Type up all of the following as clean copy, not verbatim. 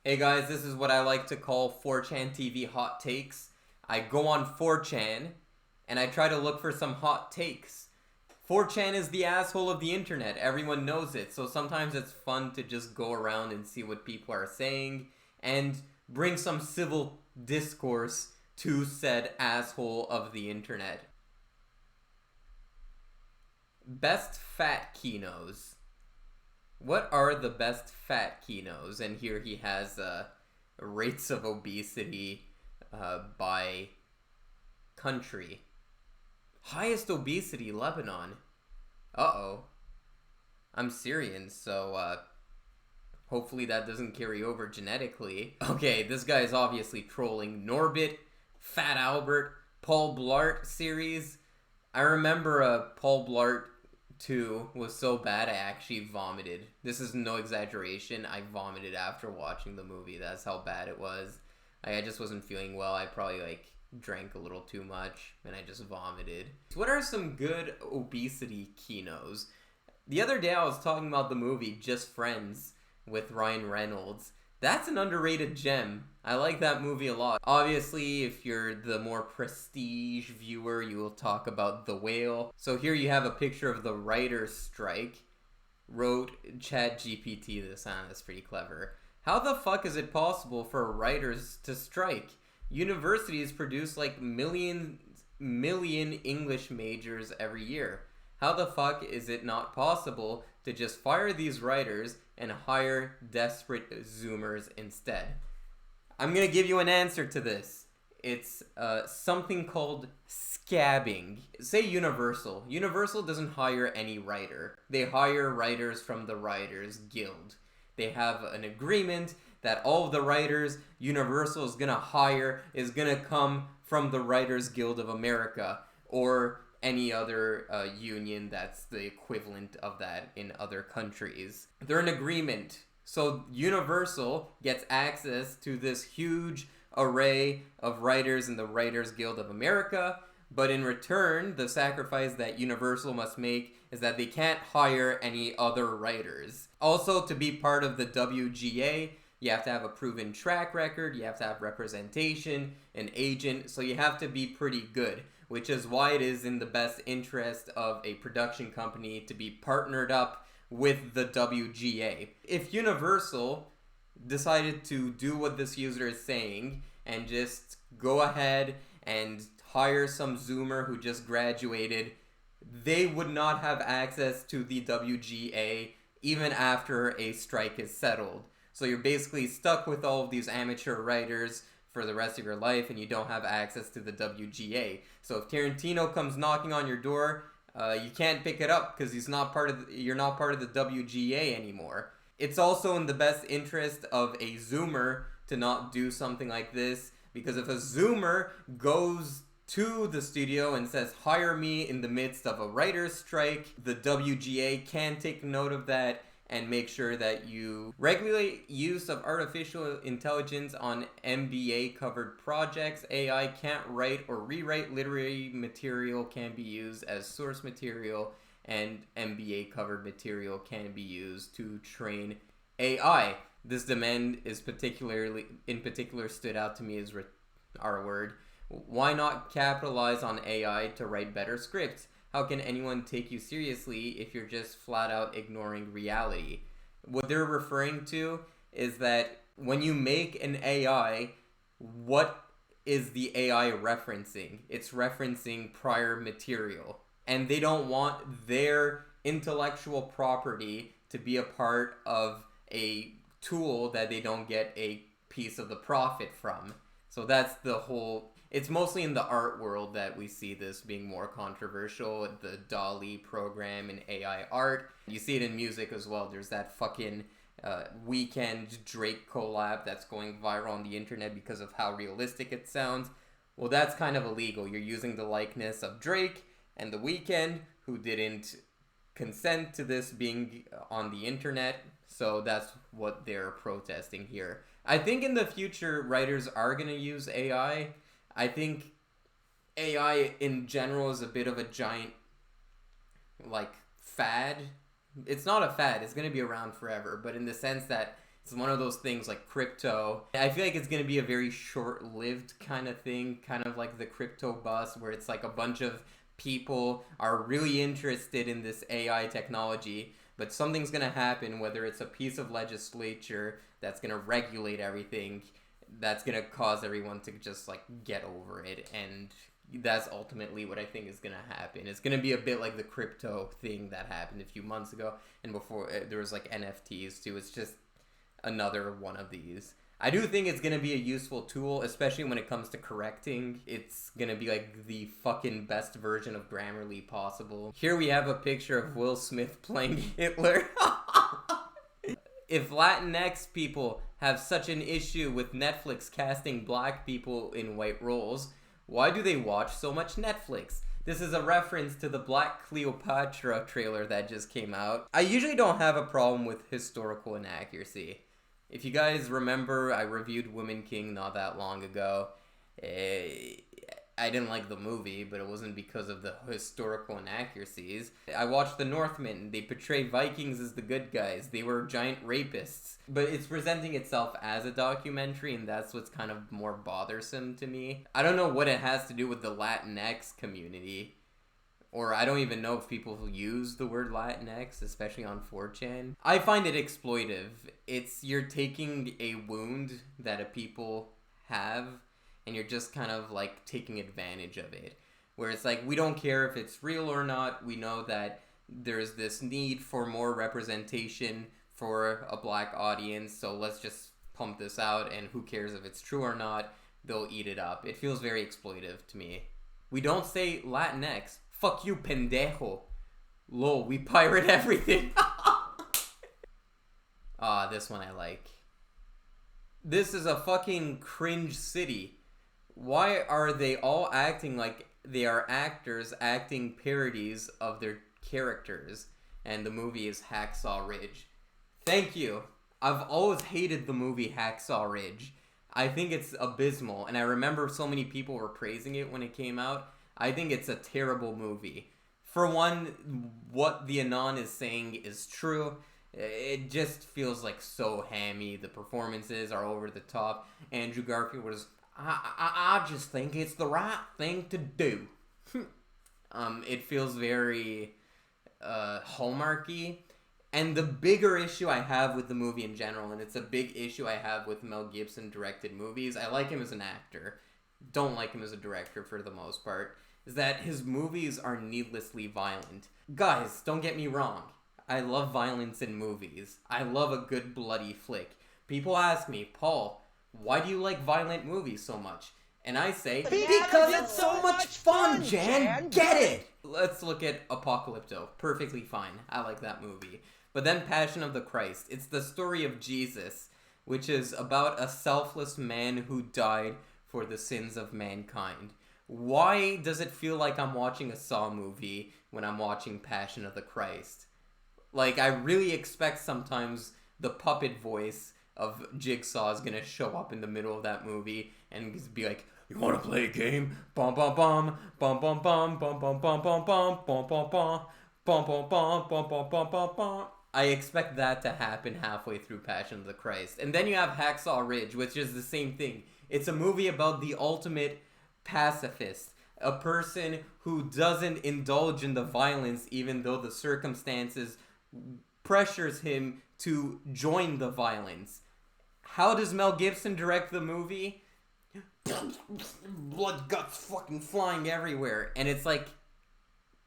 Hey guys, this is what I like to call 4chan TV hot takes. I go on 4chan and I try to look for some hot takes. 4chan is the asshole of the internet. Everyone knows it. So sometimes it's fun to just go around and see what people are saying and bring some civil discourse to said asshole of the internet. Best fat Kinos. What are the best fat Kinos? And here he has rates of obesity by country. Highest obesity, Lebanon. Uh-oh. I'm Syrian, so hopefully that doesn't carry over genetically. Okay, this guy is obviously trolling. Norbit, Fat Albert, Paul Blart series. I remember Paul Blart 2 was so bad I actually vomited. This is no exaggeration. I vomited after watching the movie. That's how bad it was. I just wasn't feeling well. I probably drank a little too much and I just vomited. What are some good obesity kinos? The other day I was talking about the movie Just Friends with Ryan Reynolds. That's an underrated gem. I like that movie a lot. Obviously, if you're the more prestige viewer, you will talk about The Whale. So here you have a picture of the writer's strike. Wrote ChatGPT this on. That's pretty clever. How the fuck is it possible for writers to strike? Universities produce million English majors every year. How the fuck is it not possible to just fire these writers and hire desperate Zoomers instead? I'm gonna give you an answer to this. It's something called scabbing. Say Universal. Universal doesn't hire any writer. They hire writers from the Writers Guild. They have an agreement that all of the writers Universal is gonna hire is gonna come from the Writers Guild of America, or any other union that's the equivalent of that in other countries. They're in agreement. So Universal gets access to this huge array of writers in the Writers Guild of America, but in return, the sacrifice that Universal must make is that they can't hire any other writers. Also, to be part of the WGA, you have to have a proven track record, you have to have representation, an agent, so you have to be pretty good, which is why it is in the best interest of a production company to be partnered up with the WGA. If Universal decided to do what this user is saying and just go ahead and hire some Zoomer who just graduated, they would not have access to the WGA even after a strike is settled. So you're basically stuck with all of these amateur writers for the rest of your life, and you don't have access to the WGA. So if Tarantino comes knocking on your door, you can't pick it up because you're not part of the WGA anymore. It's also in the best interest of a Zoomer to not do something like this, because if a Zoomer goes to the studio and says, hire me in the midst of a writer's strike, the WGA can take note of that and make sure that you regulate use of artificial intelligence on MBA-covered projects. AI can't write or rewrite literary material, can be used as source material, and MBA-covered material can be used to train AI. This demand is in particular stood out to me as our word. Why not capitalize on AI to write better scripts? How can anyone take you seriously if you're just flat out ignoring reality? What they're referring to is that when you make an AI, what is the AI referencing? It's referencing prior material. And they don't want their intellectual property to be a part of a tool that they don't get a piece of the profit from. So that's the whole... It's mostly in the art world that we see this being more controversial, the DALL-E program in AI art. You see it in music as well. There's that fucking Weeknd Drake collab that's going viral on the internet because of how realistic it sounds. Well, that's kind of illegal. You're using the likeness of Drake and the Weeknd, who didn't consent to this being on the internet. So that's what they're protesting here. I think in the future, writers are going to use AI. I think AI in general is a bit of a giant, fad. It's not a fad. It's going to be around forever. But in the sense that It's one of those things like crypto. I feel like it's going to be a very short-lived kind of thing, kind of like the crypto bust, where it's like a bunch of people are really interested in this AI technology, but something's going to happen, whether it's a piece of legislature that's going to regulate everything, that's going to cause everyone to just like get over it. And that's ultimately what I think is going to happen. It's going to be a bit like the crypto thing that happened a few months ago, and before there was like NFTs too. It's just another one of these. I do think it's going to be a useful tool, especially when it comes to correcting. It's going to be like the fucking best version of Grammarly possible. Here we have a picture of Will Smith playing Hitler. If Latinx people have such an issue with Netflix casting black people in white roles, why do they watch so much Netflix? This is a reference to the Black Cleopatra trailer that just came out. I usually don't have a problem with historical inaccuracy. If you guys remember, I reviewed Woman King not that long ago. I didn't like the movie, but it wasn't because of the historical inaccuracies. I watched The Northman. They portray Vikings as the good guys. They were giant rapists. But it's presenting itself as a documentary, and that's what's kind of more bothersome to me. I don't know what it has to do with the Latinx community. Or I don't even know if people use the word Latinx, especially on 4chan. I find it exploitive. You're taking a wound that a people have, and you're just kind of like taking advantage of it. Where it's like, we don't care if it's real or not. We know that there's this need for more representation for a black audience, so let's just pump this out, and who cares if it's true or not, they'll eat it up. It feels very exploitive to me. We don't say Latinx. Fuck you, pendejo. Lol, we pirate everything. This one I like. This is a fucking cringe city. Why are they all acting like they are actors acting parodies of their characters? And the movie is Hacksaw Ridge. Thank you. I've always hated the movie Hacksaw Ridge. I think it's abysmal, and I remember so many people were praising it when it came out. I think it's a terrible movie. For one, what the Anon is saying is true. It just feels like so hammy. The performances are over the top. Andrew Garfield was, I just think it's the right thing to do. It feels very Hallmarky. And the bigger issue I have with the movie in general, and it's a big issue I have with Mel Gibson directed movies, I like him as an actor, don't like him as a director for the most part, is that his movies are needlessly violent. Guys, don't get me wrong. I love violence in movies. I love a good bloody flick. People ask me, Paul, why do you like violent movies so much? And I say, because it's so much fun, Jan! Get it! Let's look at Apocalypto. Perfectly fine. I like that movie. But then Passion of the Christ. It's the story of Jesus, which is about a selfless man who died for the sins of mankind. Why does it feel like I'm watching a Saw movie when I'm watching Passion of the Christ? Like, I really expect sometimes the puppet voice of Jigsaw is gonna show up in the middle of that movie and just be like, you wanna play a game? Bum bum bum, bum bum bum, bum bum bum bum bum, bum bum bum, bum bum bum, bum bum bum bum bum. I expect that to happen halfway through Passion of the Christ. And then you have Hacksaw Ridge, which is the same thing. It's a movie about the ultimate pacifist. A person who doesn't indulge in the violence even though the circumstances pressures him to join the violence. How does Mel Gibson direct the movie? Blood guts fucking flying everywhere. And it's like,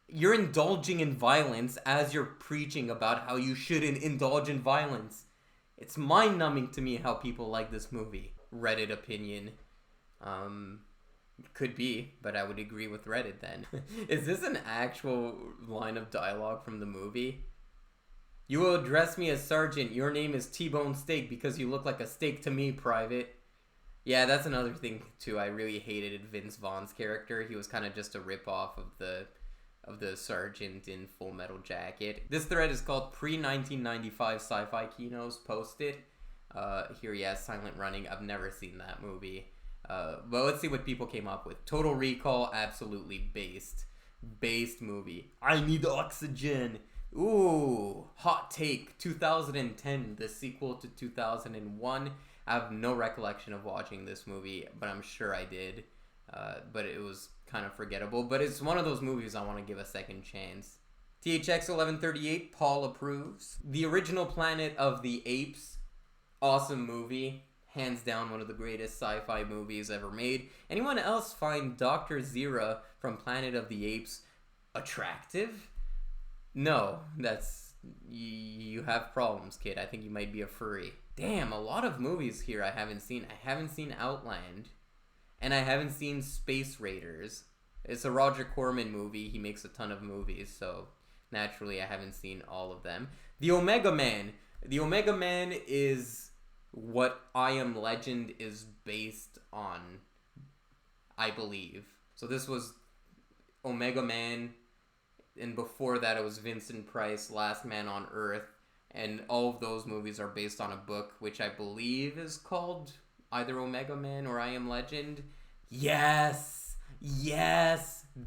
you're indulging in violence as you're preaching about how you shouldn't indulge in violence. It's mind-numbing to me how people like this movie. Reddit opinion. Could be, but I would agree with Reddit then. Is this an actual line of dialogue from the movie? You will address me as Sergeant. Your name is T-Bone Steak because you look like a steak to me, Private. Yeah, that's another thing too. I really hated Vince Vaughn's character. He was kind of just a ripoff of the Sergeant in Full Metal Jacket. This thread is called Pre-1995 Sci-Fi Kinos. Post it. Here he has Silent Running. I've never seen that movie. But let's see what people came up with. Total Recall, absolutely based movie. I need oxygen. Ooh, hot take. 2010, the sequel to 2001. I have no recollection of watching this movie, but I'm sure I did. But it was kind of forgettable. But it's one of those movies I want to give a second chance. THX 1138, Paul approves. The Original Planet of the Apes, awesome movie. Hands down one of the greatest sci-fi movies ever made. Anyone else find Dr. Zira from Planet of the Apes attractive? No, that's... You have problems, kid. I think you might be a furry. Damn, a lot of movies here I haven't seen. I haven't seen Outland. And I haven't seen Space Raiders. It's a Roger Corman movie. He makes a ton of movies, so naturally I haven't seen all of them. The Omega Man. The Omega Man is what I Am Legend is based on, I believe. So this was Omega Man, and before that it was Vincent Price, Last Man on Earth, and all of those movies are based on a book which I believe is called either Omega Man or I Am Legend. Yes!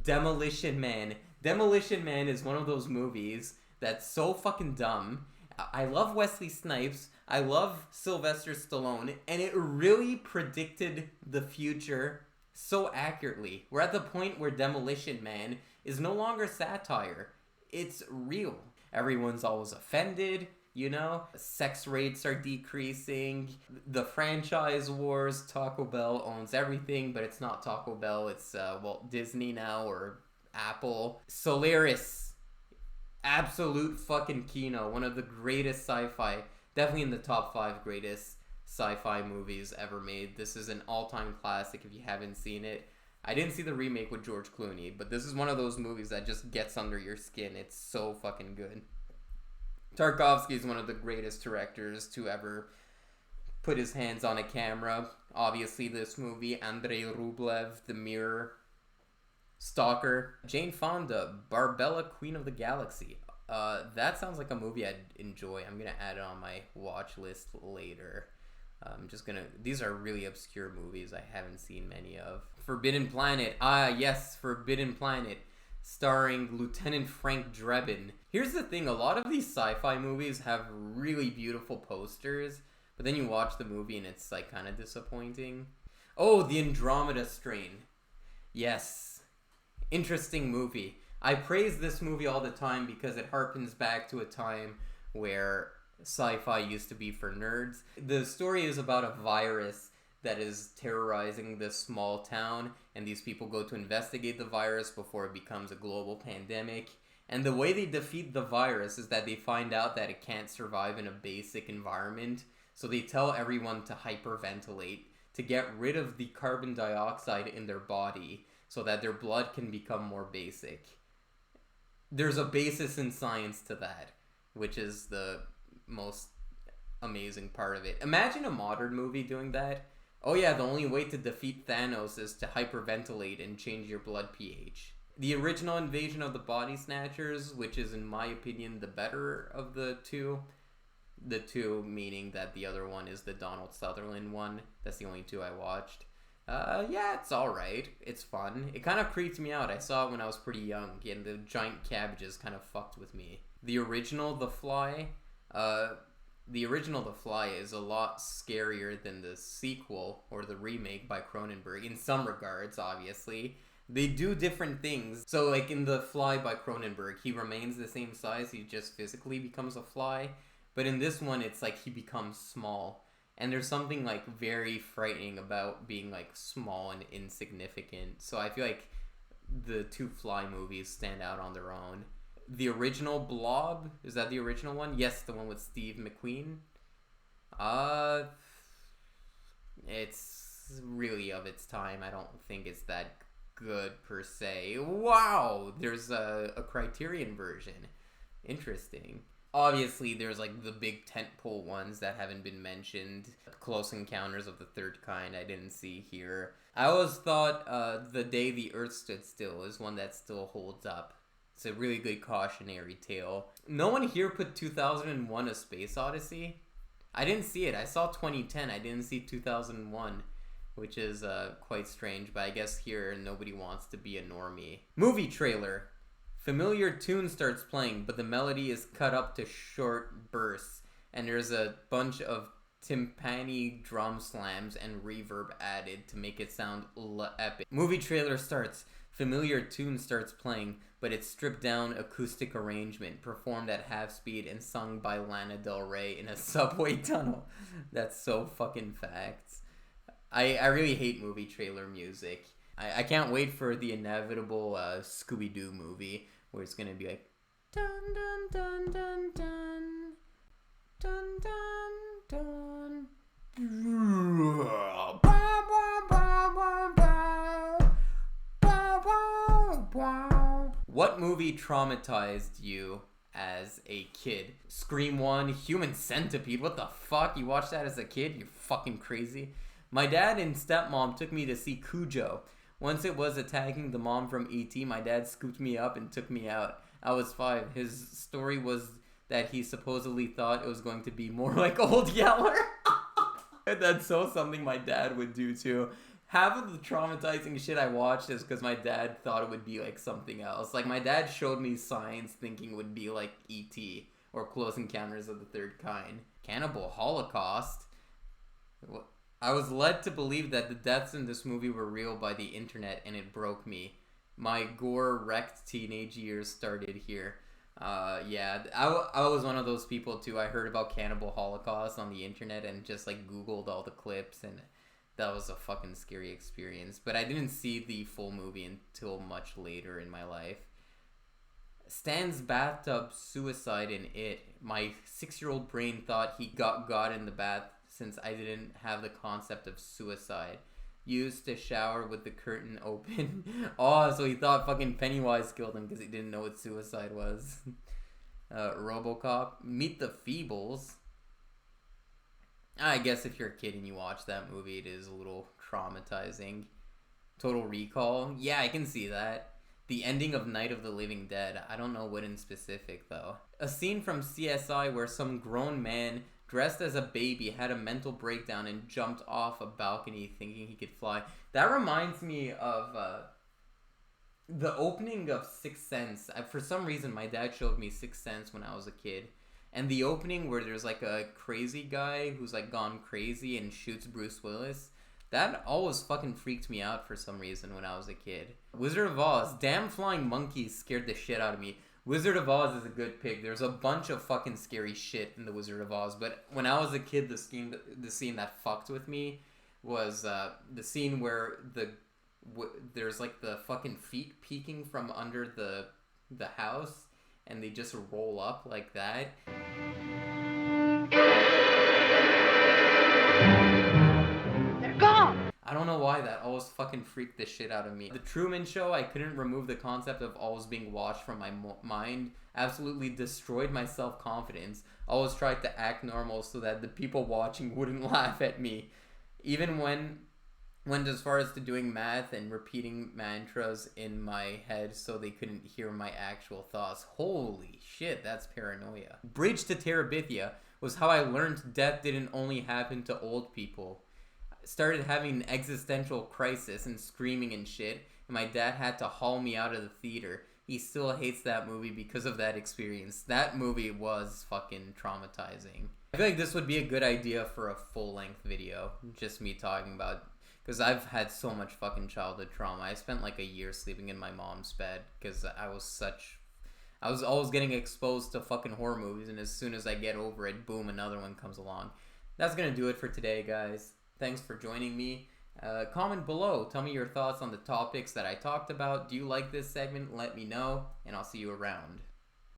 Demolition Man. Demolition Man is one of those movies that's so fucking dumb. I love Wesley Snipes, I love Sylvester Stallone, and it really predicted the future so accurately. We're at the point where Demolition Man is no longer satire. It's real. Everyone's always offended, you know? Sex rates are decreasing. The franchise wars, Taco Bell owns everything, but it's not Taco Bell, it's Walt Disney now, or Apple. Solaris. Absolute fucking Kino. One of the greatest sci-fi, definitely in the top 5 greatest sci-fi movies ever made. This is an all-time classic if you haven't seen it. I didn't see the remake with George Clooney, but this is one of those movies that just gets under your skin. It's so fucking good. Tarkovsky is one of the greatest directors to ever put his hands on a camera. Obviously this movie, Andrei Rublev, The Mirror, Stalker, Jane Fonda, Barbella, Queen of the Galaxy. That sounds like a movie I'd enjoy. I'm gonna add it on my watch list later. These are really obscure movies I haven't seen many of. Forbidden Planet. Yes, Forbidden Planet. Starring Lieutenant Frank Drebin. Here's the thing, a lot of these sci-fi movies have really beautiful posters, but then you watch the movie and it's like kind of disappointing. Oh, The Andromeda Strain. Yes. Interesting movie. I praise this movie all the time because it harkens back to a time where sci-fi used to be for nerds. The story is about a virus that is terrorizing this small town, and these people go to investigate the virus before it becomes a global pandemic. And the way they defeat the virus is that they find out that it can't survive in a basic environment, so they tell everyone to hyperventilate to get rid of the carbon dioxide in their body so that their blood can become more basic. There's a basis in science to that, which is the most amazing part of it. Imagine a modern movie doing that. Oh yeah, the only way to defeat Thanos is to hyperventilate and change your blood pH. The original Invasion of the Body Snatchers, which is in my opinion the better of the two meaning that the other one is the Donald Sutherland one. That's the only two I watched. Yeah, it's alright. It's fun. It kind of creeped me out. I saw it when I was pretty young, and the giant cabbages kind of fucked with me. The original The Fly is a lot scarier than the sequel, or the remake by Cronenberg, in some regards, obviously. They do different things. So, like, in The Fly by Cronenberg, he remains the same size, he just physically becomes a fly. But in this one, it's like he becomes small. And there's something, like, very frightening about being, like, small and insignificant. So I feel like the two Fly movies stand out on their own. The original Blob, is that the original one? Yes, the one with Steve McQueen. It's really of its time. I don't think it's that good, per se. Wow! There's a Criterion version. Interesting. Obviously, there's, like, the big tentpole ones that haven't been mentioned. Close Encounters of the Third Kind, I didn't see here. I always thought The Day the Earth Stood Still is one that still holds up. It's a really good cautionary tale. No one here put 2001: A Space Odyssey. I didn't see it. I saw 2010. I didn't see 2001, which is quite strange. But I guess here nobody wants to be a normie. Movie trailer Familiar tune starts playing, but the melody is cut up to short bursts, and there's a bunch of timpani drum slams and reverb added to make it sound epic. Movie trailer starts. Familiar tune starts playing, but it's stripped down acoustic arrangement, performed at half speed and sung by Lana Del Rey in a subway tunnel. That's so fucking facts. I really hate movie trailer music. I can't wait for the inevitable Scooby-Doo movie where it's gonna be like dun dun dun dun dun dun dun dun. What movie traumatized you as a kid? Scream 1, Human Centipede. What the fuck? You watched that as a kid? You're fucking crazy. My dad and stepmom took me to see Cujo. Once it was attacking the mom from E.T., my dad scooped me up and took me out. I was 5. His story was that he supposedly thought it was going to be more like Old Yeller. That's so something my dad would do too. Half of the traumatizing shit I watched is because my dad thought it would be like something else. Like, my dad showed me signs thinking it would be like E.T. or Close Encounters of the Third Kind. Cannibal Holocaust? I was led to believe that the deaths in this movie were real by the internet, and it broke me. My gore-wrecked teenage years started here. Yeah, I was one of those people too. I heard about Cannibal Holocaust on the internet and just like Googled all the clips, and that was a fucking scary experience. But I didn't see the full movie until much later in my life. Stan's bathtub suicide in It. My 6-year-old brain thought he got in the bath since I didn't have the concept of suicide. Used to shower with the curtain open. Oh, so he thought fucking Pennywise killed him because he didn't know what suicide was. RoboCop. Meet the Feebles. I guess if you're a kid and you watch that movie, it is a little traumatizing. Total Recall. Yeah, I can see that. The ending of Night of the Living Dead. I don't know what in specific, though. A scene from CSI where some grown man dressed as a baby had a mental breakdown and jumped off a balcony thinking he could fly. That reminds me of the opening of Sixth Sense. For some reason, my dad showed me Sixth Sense when I was a kid. And the opening where there's like a crazy guy who's like gone crazy and shoots Bruce Willis, that always fucking freaked me out for some reason when I was a kid. Wizard of Oz. Damn flying monkeys scared the shit out of me. Wizard of Oz is a good pick. There's a bunch of fucking scary shit in the Wizard of Oz, but when I was a kid, the scene that fucked with me was the scene where there's like the fucking feet peeking from under the house, and they just roll up like that. They're gone! I don't know why that always fucking freaked the shit out of me. The Truman Show, I couldn't remove the concept of always being watched from my mind. Absolutely destroyed my self-confidence. Always tried to act normal so that the people watching wouldn't laugh at me. Even when as far as to doing math and repeating mantras in my head so they couldn't hear my actual thoughts. Holy shit, that's paranoia. Bridge to Terabithia was how I learned death didn't only happen to old people. I started having an existential crisis and screaming and shit, and my dad had to haul me out of the theater. He still hates that movie because of that experience. That movie was fucking traumatizing. I feel like this would be a good idea for a full-length video. Just me talking about... Because I've had so much fucking childhood trauma. I spent like a year sleeping in my mom's bed because I was always getting exposed to fucking horror movies, and as soon as I get over it, boom, another one comes along. That's gonna do it for today, guys. Thanks for joining me. Comment below. Tell me your thoughts on the topics that I talked about. Do you like this segment? Let me know, and I'll see you around.